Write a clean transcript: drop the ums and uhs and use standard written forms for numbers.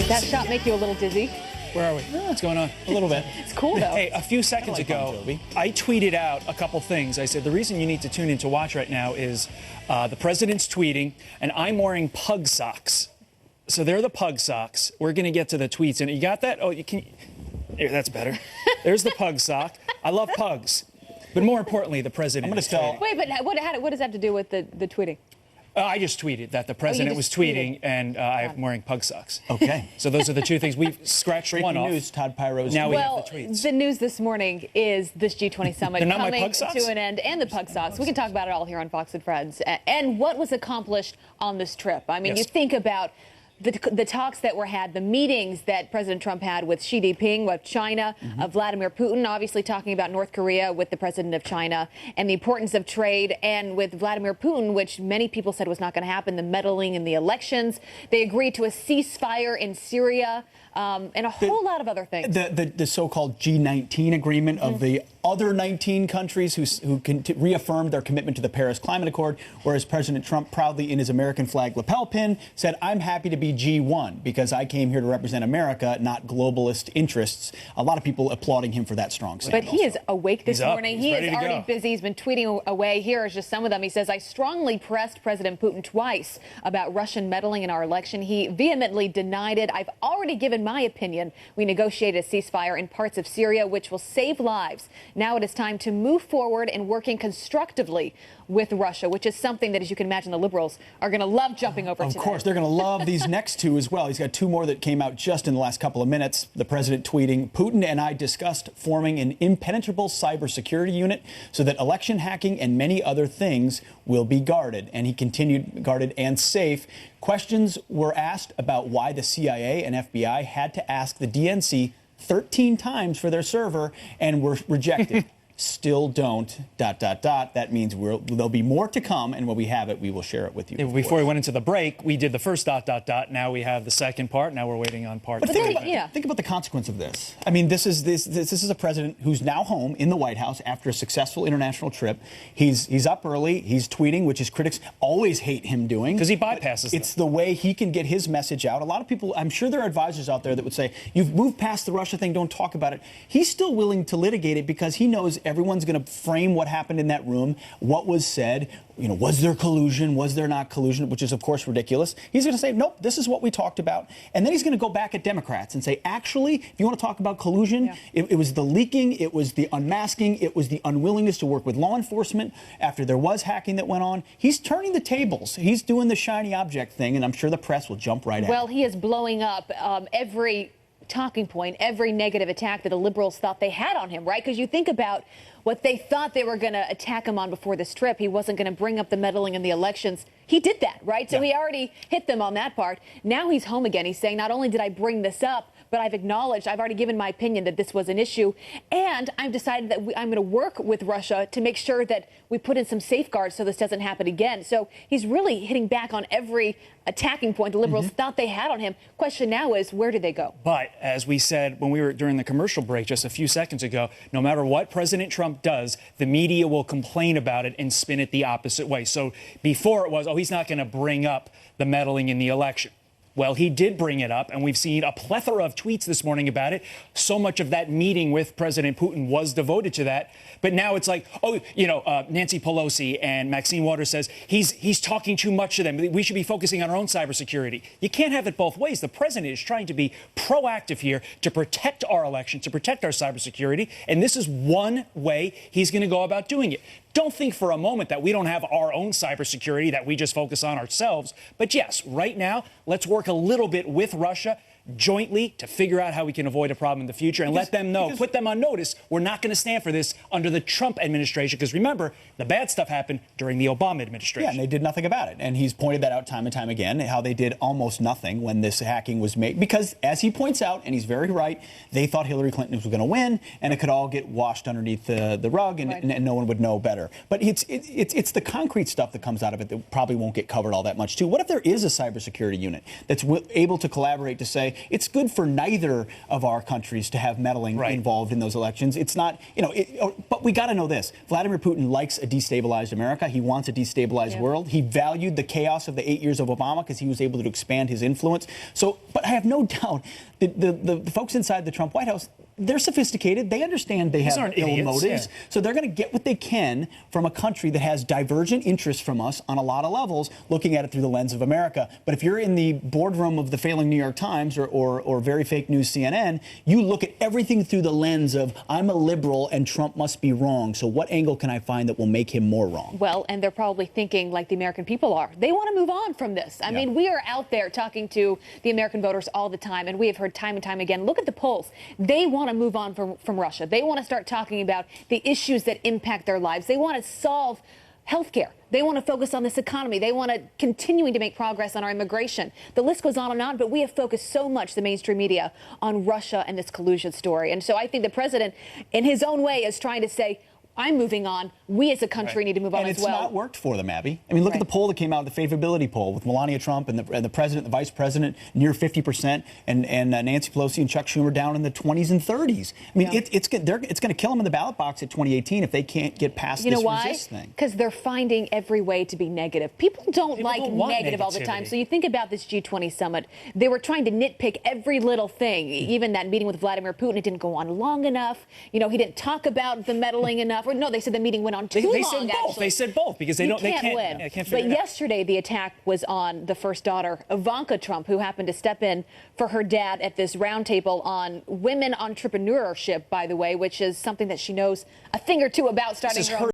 that shot make you a little dizzy? Where are we? What's going on? A little bit. It's cool, though. Hey, a few seconds ago, I tweeted out a couple things. I said, the reason you need to tune in to watch right now is the president's tweeting, and I'm wearing pug socks. So they're the pug socks. We're going to get to the tweets. And you got that? Oh, you can. Here, that's better. There's the pug sock. I love pugs. But more importantly, the president is tweeting. Wait, but what does that have to do with the tweeting? I just tweeted that the president was tweeting, and I'm wearing pug socks. Okay. So those are the two things. We've scratched one off. News, Todd Pyros. Now we have the tweets. The news this morning is this G20 summit coming to an end, and the pug socks. We can talk about it all here on Fox and Friends. And what was accomplished on this trip. I mean, you think about the talks that were had, the meetings that President Trump had with Xi Jinping, with China, Vladimir Putin, obviously talking about North Korea with the president of China, and the importance of trade, and with Vladimir Putin, which many people said was not going to happen, the meddling in the elections. They agreed to a ceasefire in Syria, and a whole lot of other things. The so-called G19 agreement of the other 19 countries who reaffirmed their commitment to the Paris Climate Accord, whereas President Trump proudly in his American flag lapel pin said, I'm happy to be G1 because I came here to represent America, not globalist interests. A lot of people applauding him for that strong stance. But he is awake this morning. He is already busy. He's been tweeting away. Here is just some of them. He says, I strongly pressed President Putin twice about Russian meddling in our election. He vehemently denied it. I've already given my opinion. We negotiated a ceasefire in parts of Syria, which will save lives. Now it is time to move forward and working constructively with Russia, which is something that, as you can imagine, the liberals are going to love jumping over today. Of course, they're going to love these next two as well. He's got two more that came out just in the last couple of minutes. The president tweeting, Putin and I discussed forming an impenetrable cybersecurity unit so that election hacking and many other things will be guarded. And he continued, guarded and safe. Questions were asked about why the CIA and FBI had to ask the DNC 13 times for their server and were rejected. Still don't, ... That means there'll be more to come, and when we have it, we will share it with you. Before we went into the break, we did the first ... Now we have the second part. Now we're waiting on part two. Think about the consequence of this. I mean, this is a president who's now home in the White House after a successful international trip. He's up early. He's tweeting, which his critics always hate him doing. Because he bypasses them. It's the way he can get his message out. A lot of people, I'm sure there are advisors out there that would say, you've moved past the Russia thing, don't talk about it. He's still willing to litigate it because he knows everyone's going to frame what happened in that room, what was said, was there collusion, was there not collusion, which is, of course, ridiculous. He's going to say, nope, this is what we talked about. And then he's going to go back at Democrats and say, actually, if you want to talk about collusion, it was the leaking, it was the unmasking, it was the unwillingness to work with law enforcement after there was hacking that went on. He's turning the tables. He's doing the shiny object thing, and I'm sure the press will jump right at it. Well, he is blowing up every talking point, every negative attack that the liberals thought they had on him, right? Because you think about what they thought they were going to attack him on before this trip. He wasn't going to bring up the meddling in the elections. He did that, right? So he already hit them on that part. Now he's home again. He's saying, not only did I bring this up, but I've acknowledged, I've already given my opinion that this was an issue, and I've decided that I'm going to work with Russia to make sure that we put in some safeguards so this doesn't happen again. So he's really hitting back on every attacking point the liberals thought they had on him. Question now is, where did they go? But as we said when we were during the commercial break just a few seconds ago, no matter what President Trump does, the media will complain about it and spin it the opposite way. So before it was, oh, he's not going to bring up the meddling in the election. Well, he did bring it up, and we've seen a plethora of tweets this morning about it. So much of that meeting with President Putin was devoted to that. But now it's like, Nancy Pelosi and Maxine Waters says he's talking too much to them. We should be focusing on our own cybersecurity. You can't have it both ways. The president is trying to be proactive here to protect our election, to protect our cybersecurity, and this is one way he's going to go about doing it. Don't think for a moment that we don't have our own cybersecurity, that we just focus on ourselves. But yes, right now, let's work a little bit with Russia jointly to figure out how we can avoid a problem in the future and let them know, put them on notice, we're not going to stand for this under the Trump administration. Because remember, the bad stuff happened during the Obama administration. Yeah, and they did nothing about it. And he's pointed that out time and time again, how they did almost nothing when this hacking was made. Because, as he points out, and he's very right, they thought Hillary Clinton was going to win, and it could all get washed underneath the rug, and no one would know better. But it's the concrete stuff that comes out of it that probably won't get covered all that much, too. What if there is a cybersecurity unit that's able to collaborate to say, it's good for neither of our countries to have meddling involved in those elections. It's not, but we got to know this. Vladimir Putin likes a destabilized America. He wants a destabilized world. He valued the chaos of the 8 years of Obama because he was able to expand his influence. So, but I have no doubt that the folks inside the Trump White House, they're sophisticated. They understand they have ill motives. So they're going to get what they can from a country that has divergent interests from us on a lot of levels, looking at it through the lens of America. But if you're in the boardroom of the failing New York Times or very fake news CNN, you look at everything through the lens of I'm a liberal and Trump must be wrong. So what angle can I find that will make him more wrong? Well, and they're probably thinking like the American people are. They want to move on from this. I mean, we are out there talking to the American voters all the time, and we have heard time and time again, look at the polls. They want to move on from Russia. They want to start talking about the issues that impact their lives. They want to solve healthcare. They want to focus on this economy. They want to continuing to make progress on our immigration. The list goes on, but we have focused so much, the mainstream media, on Russia and this collusion story. And so I think the president, in his own way, is trying to say, I'm moving on. We as a country need to move on as well. And it's not worked for them, Abby. I mean, look at the poll that came out, the favorability poll with Melania Trump and the president, the vice president, near 50%, and Nancy Pelosi and Chuck Schumer down in the 20s and 30s. I mean, it's going to kill them in the ballot box at 2018 if they can't get past this resist thing. Because they're finding every way to be negative. People don't like negative all the time. So you think about this G20 summit. They were trying to nitpick every little thing. Even that meeting with Vladimir Putin, it didn't go on long enough. He didn't talk about the meddling enough. Or no, they said the meeting went on too long. Said both. Actually. They said both because they can't win. Can't figure but it out. Yesterday, the attack was on the first daughter, Ivanka Trump, who happened to step in for her dad at this roundtable on women entrepreneurship, by the way, which is something that she knows a thing or two about, starting her own